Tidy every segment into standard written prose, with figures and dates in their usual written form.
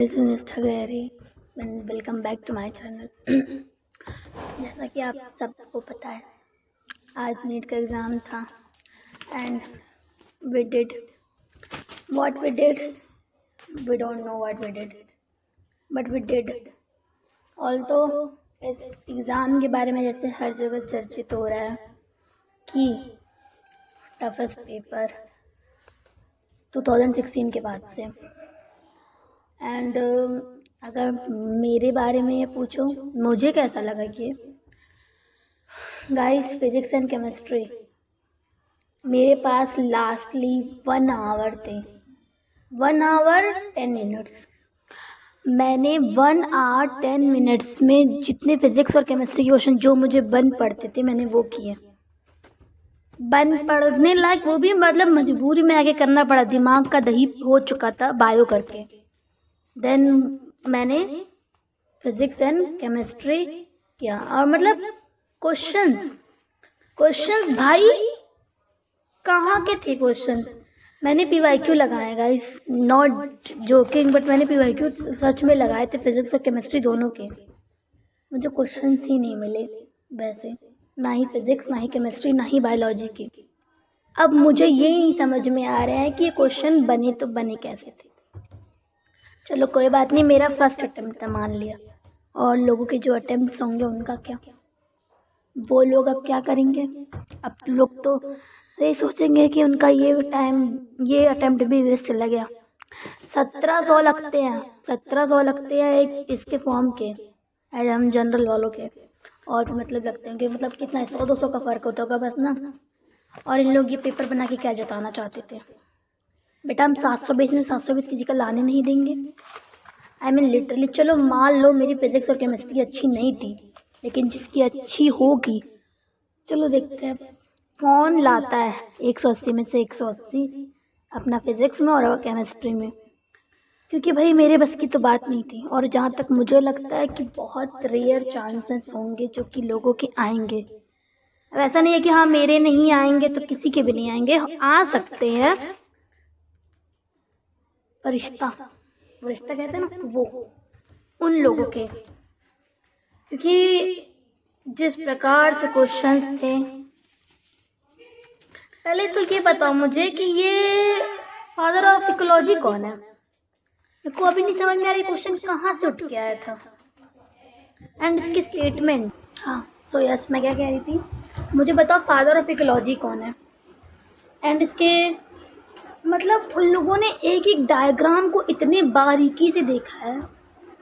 This is mister Gary and welcome back to my channel. जैसा कि आप सबको पता है, आज नीट का एग्ज़ाम था and we did what we did. We don't know what we did but we did. Although इस एग्ज़ाम के बारे में जैसे हर जगह चर्चित हो रहा है कि टफेस्ट पेपर 2016 के बाद से। एंड अगर मेरे बारे में ये पूछो मुझे कैसा लगा कि गाइस फिजिक्स एंड केमिस्ट्री मेरे पास लास्टली 1 आवर थे, 1 आवर 10 मिनट्स। मैंने 1 आवर 10 मिनट्स में जितने फिजिक्स और केमिस्ट्री के क्वेश्चन जो मुझे बन पड़ते थे मैंने वो किए। बन पढ़ने लायक वो भी मतलब मजबूरी में आगे करना पड़ा, दिमाग का दही हो चुका था बायो करके। देन मैंने फिजिक्स एंड केमिस्ट्री किया और मतलब क्वेश्चंस भाई कहाँ के थे क्वेश्चंस। मैंने पीवाईक्यू लगाए गाइस, नॉट जोकिंग, बट मैंने पीवाईक्यू सच में लगाए थे फिजिक्स और केमिस्ट्री दोनों के। मुझे क्वेश्चंस ही नहीं मिले वैसे, ना ही फिजिक्स ना ही केमिस्ट्री ना ही बायोलॉजी की। अब मुझे ये ही समझ में आ रहा है कि ये क्वेश्चन बने तो बने कैसे थे। चलो कोई बात नहीं, मेरा फर्स्ट अटेम्प्ट था मान लिया, और लोगों के जो अटेम्प्ट्स होंगे उनका क्या, वो लोग अब क्या करेंगे। अब लोग तो ये सोचेंगे कि उनका ये अटेम्प्ट भी वेस्ट चला गया। 1700 लगते हैं, 1700 लगते हैं एक इसके फॉर्म के, हम जनरल वालों के, और मतलब लगते हैं कि मतलब कितना 100-200 का फ़र्क होता होगा बस ना। और इन लोग ये पेपर बना के क्या जताना चाहते थे। बेटा हम 720 में 720 किसी का लाने नहीं देंगे। I mean literally. चलो मान लो मेरी फिजिक्स और केमिस्ट्री अच्छी नहीं थी, लेकिन जिसकी अच्छी होगी चलो देखते हैं कौन लाता है 180 में से 180 अपना फिजिक्स में और केमिस्ट्री में, क्योंकि भाई मेरे बस की तो बात नहीं थी। और जहाँ तक मुझे लगता है कि बहुत रेयर चांसेस होंगे जो कि लोगों के आएंगे। अब ऐसा नहीं है कि हाँ मेरे नहीं आएंगे तो किसी के भी नहीं आएंगे, आ सकते हैं। रिश्ता कहते हैं ना, वो उन लोगों के, क्योंकि जिस प्रकार से क्वेश्चंस थे। पहले तो ये बताओ मुझे कि ये फादर ऑफ इकोलॉजी कौन है। मेरे को अभी नहीं समझ में आ रही क्वेश्चन कहाँ से उठ के आया था एंड इसकी स्टेटमेंट। हाँ सो यस, मैं क्या कह रही थी, मुझे बताओ फादर ऑफ इकोलॉजी कौन है। एंड इसके मतलब उन लोगों ने एक एक डायग्राम को इतने बारीकी से देखा है।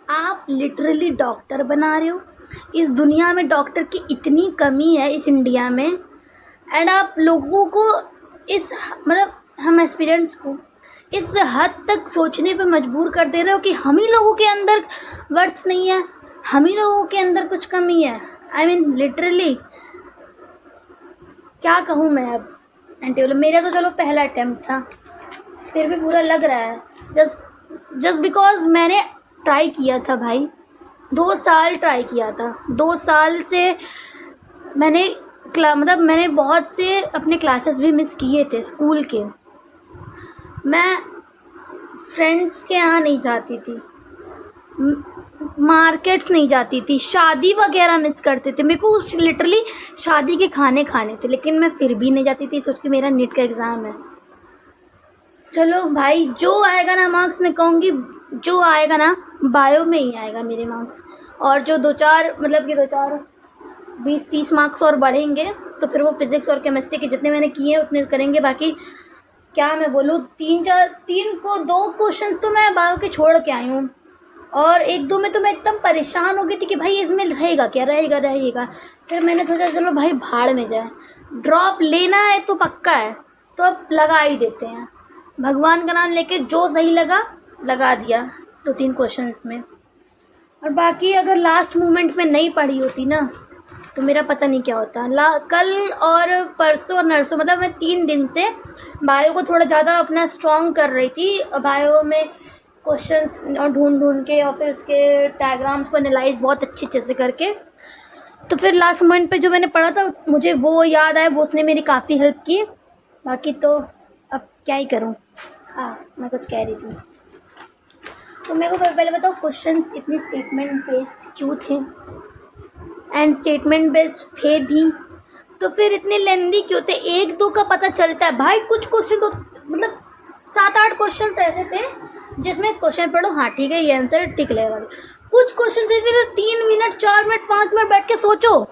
आप लिटरली डॉक्टर बना रहे हो, इस दुनिया में डॉक्टर की इतनी कमी है इस इंडिया में, एंड आप लोगों को इस मतलब हम एस्पिरेंट्स को इस हद तक सोचने पे मजबूर कर दे रहे हो कि हम ही लोगों के अंदर वर्थ नहीं है, हम ही लोगों के अंदर कुछ कमी है। आई मीन लिटरली क्या कहूँ मैं अब। एंड मेरा तो चलो पहला अटेम्प्ट था, फिर भी बुरा लग रहा है जस्ट बिकॉज मैंने ट्राई किया था भाई। 2 साल ट्राई किया था, 2 साल से मैंने मैंने बहुत से अपने क्लासेस भी मिस किए थे स्कूल के। मैं फ्रेंड्स के यहाँ नहीं जाती थी, मार्केट्स नहीं जाती थी, शादी वगैरह मिस करते थे। मेरे को लिटरली शादी के खाने थे, लेकिन मैं फिर भी नहीं जाती थी, सोच के मेरा नीट का एग्ज़ाम है। चलो भाई जो आएगा ना मार्क्स, मैं कहूँगी जो आएगा ना बायो में ही आएगा मेरे मार्क्स, और जो 2-4 मतलब कि 2-4 20-30 मार्क्स और बढ़ेंगे तो फिर वो फिजिक्स और केमिस्ट्री के जितने मैंने किए उतने करेंगे। बाकी क्या मैं बोलूँ, 2 क्वेश्चंस तो मैं बायो के छोड़ के आई हूँ, और 1-2 में तो मैं एकदम परेशान हो गई थी कि भाई इसमें रहेगा क्या, रहेगा। फिर मैंने सोचा चलो भाई भाड़ में जाए, ड्रॉप लेना है तो पक्का है तो अब लगा ही देते हैं। भगवान का नाम लेके जो सही लगा दिया 2-3 क्वेश्चंस में। और बाकी अगर लास्ट मोमेंट में नहीं पढ़ी होती ना तो मेरा पता नहीं क्या होता। कल और परसों और नरसों मतलब मैं 3 दिन से बायो को थोड़ा ज़्यादा अपना स्ट्रॉन्ग कर रही थी। बायो में क्वेश्चंस ढूंढ के और फिर उसके डायग्राम्स को एनालाइज बहुत अच्छे से करके, तो फिर लास्ट मोमेंट पे जो मैंने पढ़ा था मुझे वो याद आया, वो उसने मेरी काफ़ी हेल्प की। बाकी तो अब क्या ही करूँ। हाँ मैं कुछ कह रही थी। तो मेरे को पहले बताओ क्वेश्चंस इतने स्टेटमेंट बेस्ड क्यों थे, एंड स्टेटमेंट बेस्ड थे भी तो फिर इतने लेंदी क्यों थे? एक दो का पता चलता है भाई, कुछ क्वेश्चन तो मतलब 7-8 क्वेश्चन ऐसे थे जिसमें क्वेश्चन पढ़ो हाँ ठीक है ये आंसर ठीक लगेगा, कुछ क्वेश्चन ऐसे थे 3 मिनट 4 मिनट 5 मिनट बैठ के सोचो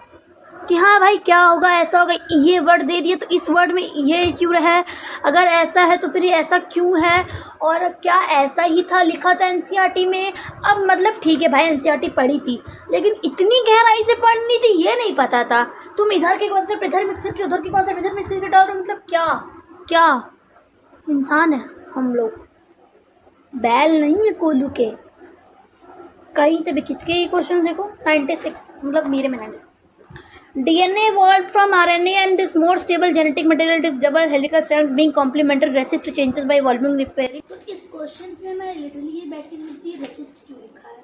कि हाँ भाई क्या होगा, ऐसा होगा, ये वर्ड दे दिए तो इस वर्ड में ये क्यों है, अगर ऐसा है तो फिर ये ऐसा क्यों है, और क्या ऐसा ही था लिखा था एनसीईआरटी में। अब मतलब ठीक है भाई एनसीईआरटी पढ़ी थी लेकिन इतनी गहराई से पढ़नी थी ये नहीं पता था। तुम इधर के कॉन्सेप्ट इधर मिक्सर के, उधर के कॉन्सेप्ट इधर मिक्सर के डाल रहे हो, मतलब क्या क्या इंसान है हम लोग, बैल नहीं है कोलू के। कहीं से भी खिंच के ये क्वेश्चन देखो 96, मतलब मेरे में 96। DNA evolved from RNA and this more stable genetic material is double helical strands being complementary resist to changes by evolving repairing। तो इस क्वेश्चन में मैं लिटरली ये बैठ के सोचती है रेसिस्ट क्यों लिखा है,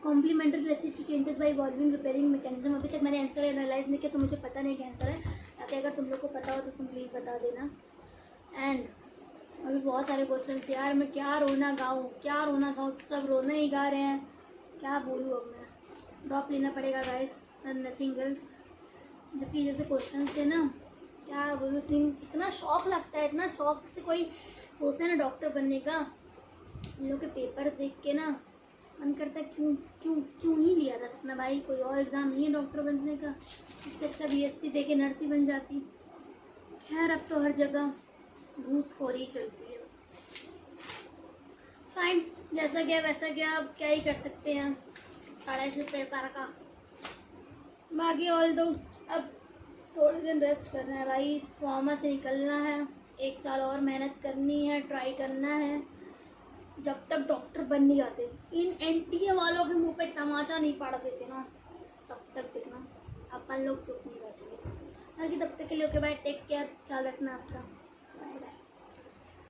complementary resist to changes by evolving repairing mechanism. अभी तक मैंने आंसर एनालाइज नहीं किया तो मुझे पता नहीं क्या आंसर है, ताकि अगर तुम लोग को पता हो तो तुम प्लीज़ बता देना। एंड अभी बहुत सारे क्वेश्चन यार, मैं क्या रोना गाऊँ क्या रोना गाऊँ, सब रोना ही गा रहे हैं, क्या बोलूँ अब मैं, ड्रॉप लेना पड़ेगा गाइस, नथिंग एल्स। जबकि जैसे क्वेश्चन थे ना, क्या बोलूँ, इतना शौक लगता है, इतना शौक से कोई सोचता है ना डॉक्टर बनने का, इन लोग के पेपर देख के ना मन करता है क्यों क्यों क्यों ही लिया था सपना भाई, कोई और एग्ज़ाम नहीं है डॉक्टर बनने का, इससे अच्छा बीएससी दे के नर्स ही बन जाती। खैर अब तो हर जगह घूसखोरी चलती है। फाइन, जैसा गया वैसा गया, अब क्या ही कर सकते हैं, 2.5 पेपर का। बाकी ऑल दो अब थोड़े दिन रेस्ट करना है भाई, इस ट्रॉमा से निकलना है, 1 साल और मेहनत करनी है, ट्राई करना है, जब तक डॉक्टर बन नहीं जाते, इन एनटीए वालों के मुंह पे तमाचा नहीं पड़ देते ना, तब तक देखना अपन लोग चुप नहीं बैठेंगे। बाकी तब तक के लिए ओके बाय, टेक केयर, ख्याल रखना आपका।